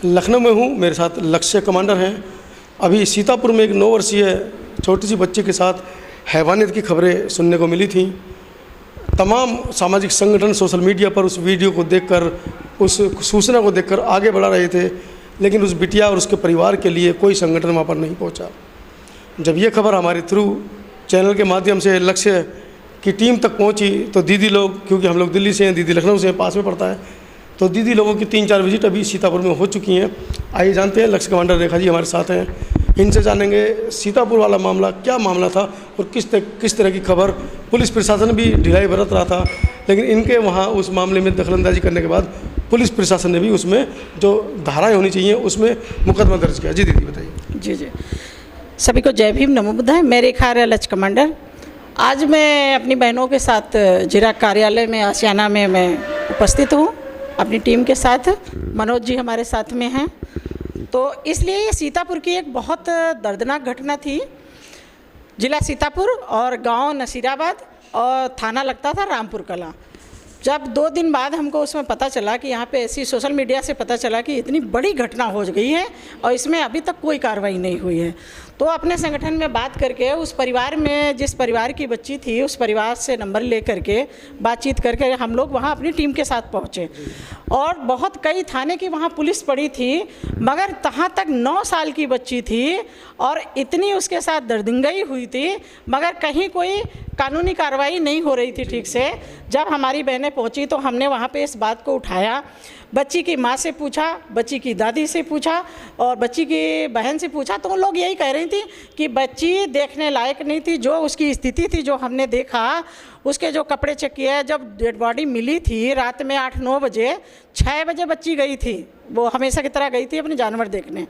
लखनऊ में हूँ, मेरे साथ लक्ष्य कमांडर हैं। अभी सीतापुर में एक 9 वर्षीय छोटी सी बच्ची के साथ हैवानियत की खबरें सुनने को मिली थी। तमाम सामाजिक संगठन सोशल मीडिया पर उस वीडियो को देखकर, उस सूचना को देखकर आगे बढ़ा रहे थे, लेकिन उस बिटिया और उसके परिवार के लिए कोई संगठन वहाँ पर नहीं पहुँचा। जब ये खबर हमारे थ्रू चैनल के माध्यम से लक्ष्य की टीम तक पहुँची तो दीदी लोग, क्योंकि हम लोग दिल्ली से हैं, दीदी लखनऊ से हैं, पास में पड़ता है, तो दीदी लोगों की 3-4 विजिट अभी सीतापुर में हो चुकी हैं। आइए जानते हैं, लक्ष्य कमांडर रेखा जी हमारे साथ हैं, इनसे जानेंगे सीतापुर वाला मामला क्या मामला था और किस तरह की खबर। पुलिस प्रशासन भी ढिलाई बरत रहा था, लेकिन इनके वहाँ उस मामले में दखलंदाजी करने के बाद पुलिस प्रशासन ने भी उसमें जो धाराएं होनी चाहिए उसमें मुकदमा दर्ज किया। जी दीदी बताइए। जी, सभी को जय भीम, नमो बुद्धाय। मैं रेखा लक्ष्य कमांडर। आज मैं अपनी बहनों के साथ जिला कार्यालय में आशियाना में मैं उपस्थित हूँ अपनी टीम के साथ। मनोज जी हमारे साथ में हैं। तो इसलिए ये सीतापुर की एक बहुत दर्दनाक घटना थी। जिला सीतापुर और गांव नसीराबाद और थाना लगता था रामपुर कला। जब 2 दिन बाद हमको उसमें पता चला कि यहाँ पे ऐसी सोशल मीडिया से पता चला कि इतनी बड़ी घटना हो गई है और इसमें अभी तक कोई कार्रवाई नहीं हुई है, तो अपने संगठन में बात करके उस परिवार में, जिस परिवार की बच्ची थी, उस परिवार से नंबर ले करके बातचीत करके हम लोग वहाँ अपनी टीम के साथ पहुँचे। और बहुत कई थाने की वहाँ पुलिस पड़ी थी, मगर तहाँ तक 9 साल की बच्ची थी और इतनी उसके साथ दर्दंगई हुई थी, मगर कहीं कोई कानूनी कार्रवाई नहीं हो रही थी ठीक से। जब हमारी बहनें पहुंची तो हमने वहाँ पे इस बात को उठाया, बच्ची की माँ से पूछा, बच्ची की दादी से पूछा और बच्ची की बहन से पूछा, तो उन लोग यही कह रही थी कि बच्ची देखने लायक नहीं थी। जो उसकी स्थिति थी, जो हमने देखा, उसके जो कपड़े चेक किए, जब डेड बॉडी मिली थी रात में 8-9 बजे, 6 बजे बच्ची गई थी, वो हमेशा की तरह गई थी अपने जानवर देखने।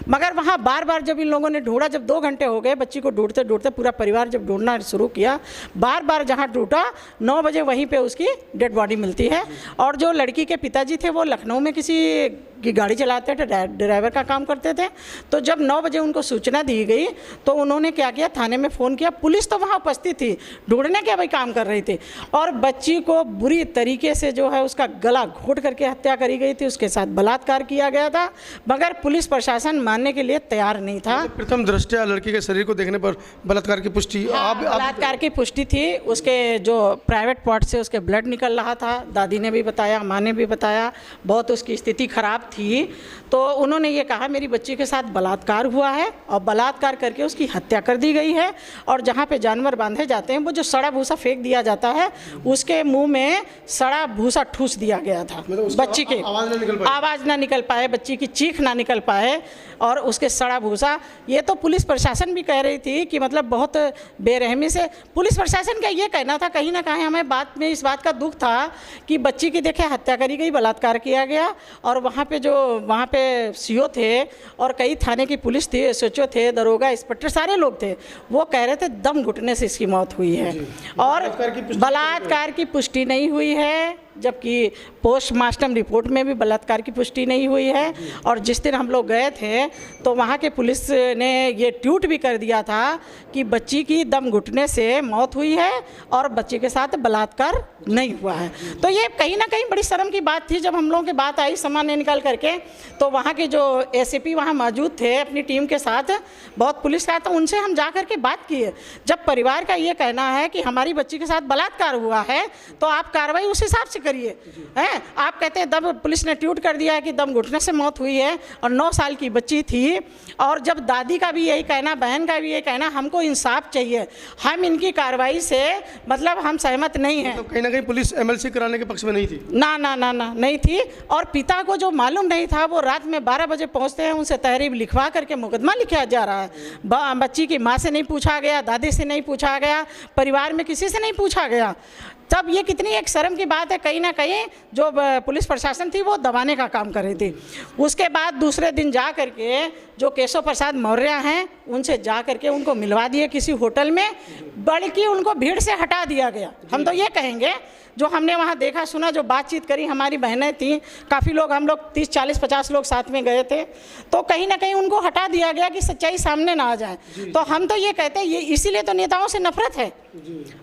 मगर वहाँ बार बार जब इन लोगों ने ढूंढा, जब 2 घंटे हो गए बच्ची को ढूंढते ढूंढते, पूरा परिवार जब ढूंढना शुरू किया, बार बार जहाँ ढूंढा 9 बजे वहीं पे उसकी डेड बॉडी मिलती है। और जो लड़की के पिताजी थे वो लखनऊ में किसी की गाड़ी चलाते थे, ड्राइवर का काम करते थे। तो जब 9 बजे उनको सूचना दी गई तो उन्होंने क्या किया, थाने में फ़ोन किया। पुलिस तो वहाँ उपस्थित थी, ढूंढने के भाई काम कर रही थी, और बच्ची को बुरी तरीके से जो है उसका गला घोट करके हत्या करी गई थी, उसके साथ बलात्कार किया गया था, मगर पुलिस प्रशासन मानने के लिए तैयार नहीं था। प्रथम दृष्टया लड़की के शरीर को देखने पर बलात्कार की पुष्टि, बलात्कार की पुष्टि थी। उसके जो प्राइवेट पार्ट से उसके ब्लड निकल रहा था, दादी ने भी बताया, माँ ने भी बताया, बहुत उसकी स्थिति खराब थी। तो उन्होंने ये कहा मेरी बच्ची के साथ बलात्कार हुआ है और बलात्कार करके उसकी हत्या कर दी गई है, और जहाँ पे जानवर बांधे जाते हैं वो जो सड़ा भूसा फेंक दिया जाता है, उसके मुंह में सड़ा भूसा ठूस दिया गया था। बच्ची की आवाज़ ना निकल पाए, बच्ची की चीख ना निकल पाए, और उसके सड़ा भूसा। ये तो पुलिस प्रशासन भी कह रही थी कि मतलब बहुत बेरहमी से, पुलिस प्रशासन का ये कहना था, कहीं ना कहीं हमें बात में इस बात का दुख था कि बच्ची की देखे हत्या करी गई, बलात्कार किया गया, और वहाँ पे जो वहाँ पे सीओ थे और कई थाने की पुलिस थी, एसएचओ थे, दरोगा, इंस्पेक्टर, सारे लोग थे, वो कह रहे थे दम घुटने से इसकी मौत हुई है और बलात्कार की पुष्टि नहीं हुई है, जबकि पोस्टमार्टम रिपोर्ट में भी बलात्कार की पुष्टि नहीं हुई है। और जिस दिन हम लोग गए थे तो वहाँ के पुलिस ने ये ट्वीट भी कर दिया था कि बच्ची की दम घुटने से मौत हुई है और बच्ची के साथ बलात्कार नहीं हुआ है। तो ये कहीं ना कहीं बड़ी शर्म की बात थी। जब हम लोगों की बात आई सामान्य निकाल करके, तो वहाँ के जो एसएपी वहाँ मौजूद थे अपनी टीम के साथ, बहुत पुलिस का, तो उनसे हम जा कर के बात किए। जब परिवार का ये कहना है कि हमारी बच्ची के साथ बलात्कार हुआ है तो आप कार्रवाई उस हिसाब से करिए, हैं? आप कहते हैं दम, पुलिस ने ट्वीट कर दिया है कि दम घुटने से मौत हुई है और 9 साल की बच्ची थी। और जब दादी का भी यही कहना, बहन का भी यही कहना, हमको इंसाफ चाहिए, हम इनकी कार्रवाई से मतलब हम सहमत नहीं हैं। तो कहीं ना कहीं पुलिस एमएलसी कराने के पक्ष में नहीं थी? ना ना ना ना नहीं थी। और पिता को जो मालूम नहीं था, वो रात में 12 बजे पहुंचते हैं, उनसे तहरीर लिखवा करके मुकदमा लिखा जा रहा है। बच्ची की माँ से नहीं पूछा गया, दादी से नहीं पूछा गया, परिवार में किसी से नहीं पूछा गया। तब ये कितनी एक शर्म की बात है, कहीं ना कहीं जो पुलिस प्रशासन थी वो दबाने का काम कर रही थी। उसके बाद दूसरे दिन जा करके जो केशव प्रसाद मौर्य हैं उनसे जा करके उनको मिलवा दिए किसी होटल में, बल्कि उनको भीड़ से हटा दिया गया। हम तो ये कहेंगे जो हमने वहाँ देखा सुना, जो बातचीत करी, हमारी बहनें थीं, काफ़ी लोग, हम लोग 30 40 50 लोग साथ में गए थे, तो कहीं ना कहीं उनको हटा दिया गया कि सच्चाई सामने ना आ जाए। तो हम तो ये कहते हैं, ये इसीलिए तो नेताओं से नफरत है।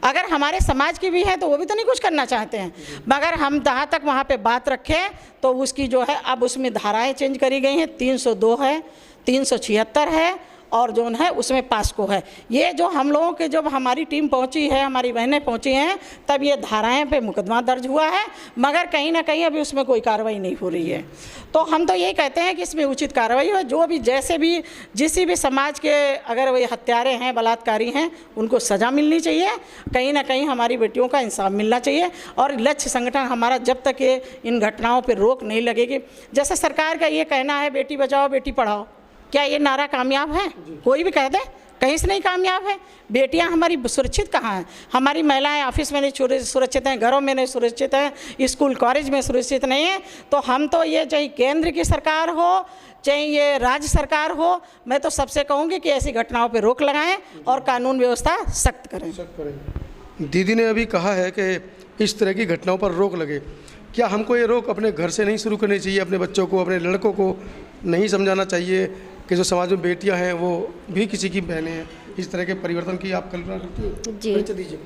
अगर हमारे समाज की भी है तो वो भी तो नहीं कुछ करना चाहते हैं, मगर हम जहाँ तक वहाँ पे बात रखें तो उसकी जो है अब उसमें धाराएं चेंज करी गई हैं, 302 है, 376 है और जो है उसमें पास्को है। ये जो हम लोगों के, जब हमारी टीम पहुंची है, हमारी बहनें पहुंची हैं, तब ये धाराएं पे मुकदमा दर्ज हुआ है, मगर कहीं ना कहीं अभी उसमें कोई कार्रवाई नहीं हो रही है। तो हम तो यही कहते हैं कि इसमें उचित कार्रवाई हो, जो भी जैसे भी जिस भी समाज के अगर वो हत्यारे हैं, बलात्कारी हैं, उनको सज़ा मिलनी चाहिए। कहीं ना कहीं हमारी बेटियों का इंसाफ मिलना चाहिए। और लक्ष्य संगठन हमारा जब तक ये इन घटनाओं पर रोक नहीं लगेगी, जैसे सरकार का ये कहना है बेटी बचाओ बेटी पढ़ाओ, क्या ये नारा कामयाब है? कोई भी कह दे, कहीं से नहीं कामयाब है। बेटियां हमारी सुरक्षित कहाँ हैं? हमारी महिलाएं ऑफिस में नहीं सुरक्षित हैं, घरों में नहीं सुरक्षित हैं, स्कूल कॉलेज में सुरक्षित नहीं है। तो हम तो ये, चाहे केंद्र की सरकार हो चाहे ये राज्य सरकार हो, मैं तो सबसे कहूँगी कि ऐसी घटनाओं पर रोक लगाएं और कानून व्यवस्था सख्त करें। दीदी ने अभी कहा है कि इस तरह की घटनाओं पर रोक लगे। क्या हमको ये रोक अपने घर से नहीं शुरू करनी चाहिए? अपने बच्चों को, अपने लड़कों को नहीं समझाना चाहिए कि जो समाज में बेटियां हैं वो भी किसी की बहनें हैं? इस तरह के परिवर्तन की आप कल्पना करती हैं? जी, परिचय दीजिए।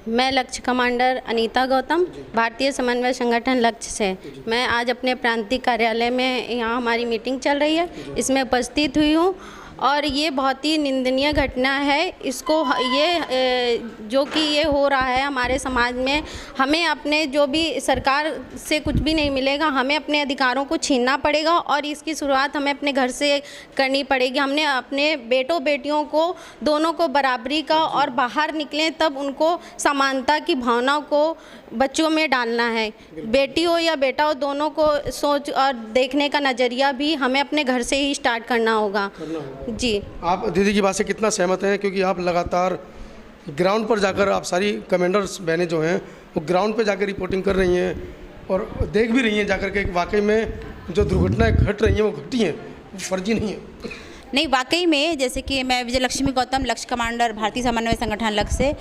मैं लक्ष्य कमांडर अनीता गौतम, भारतीय समन्वय संगठन लक्ष्य से मैं आज अपने प्रांतीय कार्यालय में, यहाँ हमारी मीटिंग चल रही है, इसमें उपस्थित हुई हूँ। और ये बहुत ही निंदनीय घटना है। इसको ये जो कि ये हो रहा है हमारे समाज में, हमें अपने, जो भी सरकार से कुछ भी नहीं मिलेगा, हमें अपने अधिकारों को छीनना पड़ेगा और इसकी शुरुआत हमें अपने घर से करनी पड़ेगी। हमने अपने बेटों बेटियों को दोनों को बराबरी का, और बाहर निकलें तब उनको समानता की भावना को बच्चों में डालना है। बेटी हो या बेटा हो, दोनों को सोच और देखने का नज़रिया भी हमें अपने घर से ही स्टार्ट करना होगा। जी, आप दीदी की बात से कितना सहमत हैं? क्योंकि आप लगातार ग्राउंड पर जाकर, आप सारी कमांडर्स बहनें जो हैं वो ग्राउंड पर जाकर रिपोर्टिंग कर रही हैं और देख भी रही हैं जाकर के वाकई में जो दुर्घटनाएं घट रही हैं वो घटी हैं, वो फर्जी नहीं है। नहीं, वाकई में, जैसे कि मैं विजयलक्ष्मी गौतम, लक्ष्य कमांडर, भारतीय समन्वय संगठन लक्ष्य से,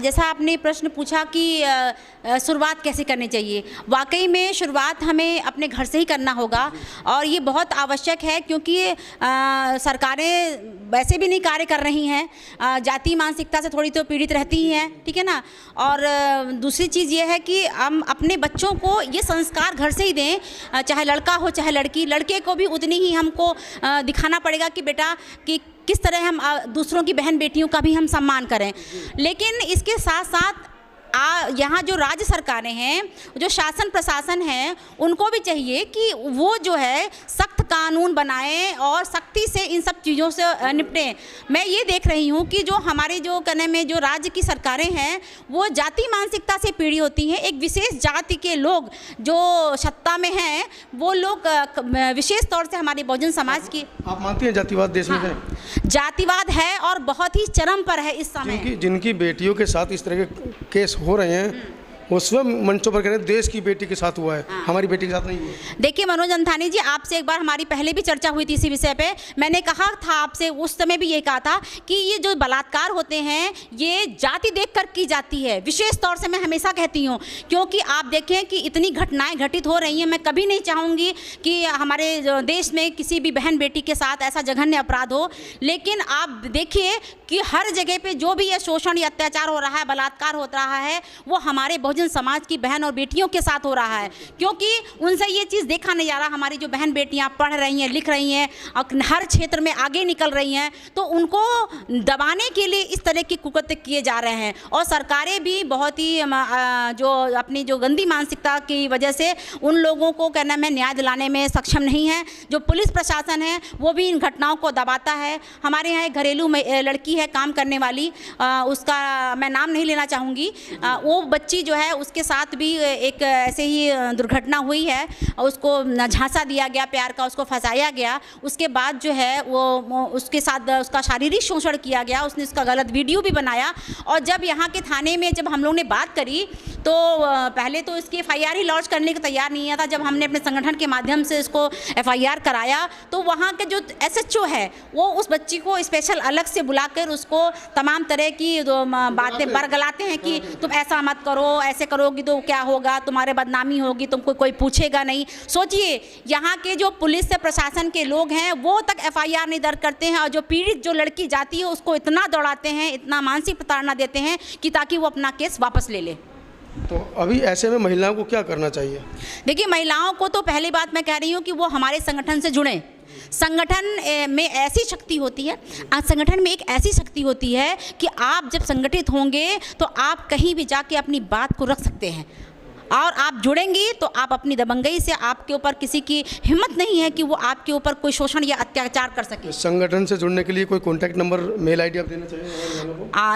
जैसा आपने प्रश्न पूछा कि शुरुआत कैसे करनी चाहिए, वाकई में शुरुआत हमें अपने घर से ही करना होगा और ये बहुत आवश्यक है, क्योंकि सरकारें वैसे भी नहीं कार्य कर रही हैं, जाति मानसिकता से थोड़ी तो पीड़ित रहती ही हैं, ठीक है ना। और दूसरी चीज़ ये है कि हम अपने बच्चों को ये संस्कार घर से ही दें, चाहे लड़का हो चाहे लड़की, लड़के को भी उतनी ही हमको दिखाना पड़ेगा कि बेटा कि किस तरह हम दूसरों की बहन बेटियों का भी हम सम्मान करें। लेकिन इसके साथ साथ यहाँ जो राज्य सरकारें हैं, जो शासन प्रशासन है, उनको भी चाहिए कि वो जो है सख्त कानून बनाएं और सख्ती से इन सब चीज़ों से निपटें। मैं ये देख रही हूँ कि जो हमारे जो कहने में जो राज्य की सरकारें हैं वो जाति मानसिकता से पीड़ी होती हैं। एक विशेष जाति के लोग जो सत्ता में हैं वो लोग विशेष तौर से हमारे बहुजन समाज की। आप मानती हैं जातिवाद देश में है? जातिवाद है और बहुत ही चरम पर है इस समय। जिनकी बेटियों के साथ इस तरह के केस हो रहे हैं वो स्वयं मंचों पर कह रहे हैं देश की बेटी के साथ हुआ है, हमारी बेटी के साथ नहीं हुआ। देखिए मनोज अंथानी जी, आपसे एक बार हमारी पहले भी चर्चा हुई थी इसी विषय पे। मैंने कहा था आपसे, उस समय भी ये कहा था कि ये जो बलात्कार होते हैं ये जाति देखकर की जाती है। विशेष तौर से मैं हमेशा कहती हूँ, क्योंकि आप देखें कि इतनी घटनाएं घटित हो रही हैं। मैं कभी नहीं चाहूँगी कि हमारे देश में किसी भी बहन बेटी के साथ ऐसा जघन्य अपराध हो, लेकिन आप देखिए कि हर जगह पे जो भी ये शोषण या अत्याचार हो रहा है, बलात्कार हो रहा है, वो हमारे बहुजन समाज की बहन और बेटियों के साथ हो रहा है, क्योंकि उनसे ये चीज़ देखा नहीं जा रहा। हमारी जो बहन बेटियां पढ़ रही हैं, लिख रही हैं, हर क्षेत्र में आगे निकल रही हैं, तो उनको दबाने के लिए इस तरह के कुकृत्य किए जा रहे हैं। और सरकारें भी बहुत ही जो अपनी जो गंदी मानसिकता की वजह से उन लोगों को कहना में न्याय दिलाने में सक्षम नहीं है। जो पुलिस प्रशासन है वो भी इन घटनाओं को दबाता है। हमारे यहाँ एक घरेलू लड़की है काम करने वाली, उसका मैं नाम नहीं लेना चाहूँगी, वो बच्ची जो है उसके साथ भी एक ऐसे ही दुर्घटना हुई है। उसको झांसा दिया गया प्यार का, उसको फंसाया गया, उसके बाद जो है वो उसके साथ उसका शारीरिक शोषण किया गया, उसने उसका गलत वीडियो भी बनाया। और जब यहाँ के थाने में जब हम लोग ने बात करी तो पहले तो इसकी FIR ही लॉन्च करने को तैयार नहीं था। जब हमने अपने संगठन के माध्यम से इसको FIR कराया तो वहाँ के जो SHO है वो उस बच्ची को स्पेशल अलग से बुलाकर उसको तमाम तरह की बातें बरगलाते हैं कि तुम ऐसा मत करो, ऐसे करोगी तो क्या होगा, तुम्हारे बदनामी होगी, तुमको कोई पूछेगा नहीं। सोचिए यहाँ के जो पुलिस से प्रशासन के लोग हैं वो तक एफआईआर नहीं दर्ज करते हैं, और जो पीड़ित जो लड़की जाती है उसको इतना दौड़ाते हैं, इतना मानसिक प्रताड़ना देते हैं कि ताकि वो अपना केस वापस ले ले। तो अभी ऐसे में महिलाओं को क्या करना चाहिए? देखिए, महिलाओं को तो पहली बात मैं कह रही हूँ कि वो हमारे संगठन से जुड़ें। संगठन में ऐसी शक्ति होती है, संगठन में एक ऐसी शक्ति होती है कि आप जब संगठित होंगे तो आप कहीं भी जाके अपनी बात को रख सकते हैं, और आप जुड़ेंगी तो आप अपनी दबंगई से, आपके ऊपर किसी की हिम्मत नहीं है कि वो आपके ऊपर कोई शोषण या अत्याचार कर सके। संगठन से जुड़ने के लिए कोई कॉन्टैक्ट नंबर, मेल आईडी आप देना चाहिए?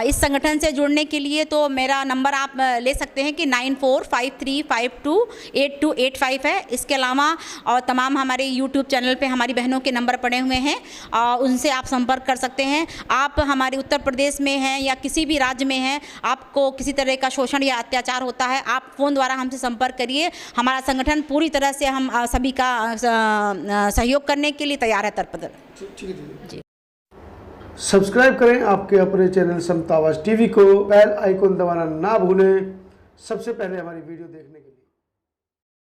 इस संगठन से जुड़ने के लिए तो मेरा नंबर आप ले सकते हैं कि 9453528285 है। इसके अलावा और तमाम हमारे यूट्यूब चैनल पे हमारी बहनों के नंबर पड़े हुए हैं, उनसे आप संपर्क कर सकते हैं। आप हमारे उत्तर प्रदेश में हैं या किसी भी राज्य में हैं, आपको किसी तरह का शोषण या अत्याचार होता है, आप फ़ोन द्वारा हमसे संपर्क करिए। हमारा संगठन पूरी तरह से हम सभी का सहयोग करने के लिए तैयार है, तत्पर। जी। सब्सक्राइब करें आपके अपने चैनल समता आवाज़ टीवी को, बेल आइकन दबाना ना भूलें सबसे पहले हमारी वीडियो देखने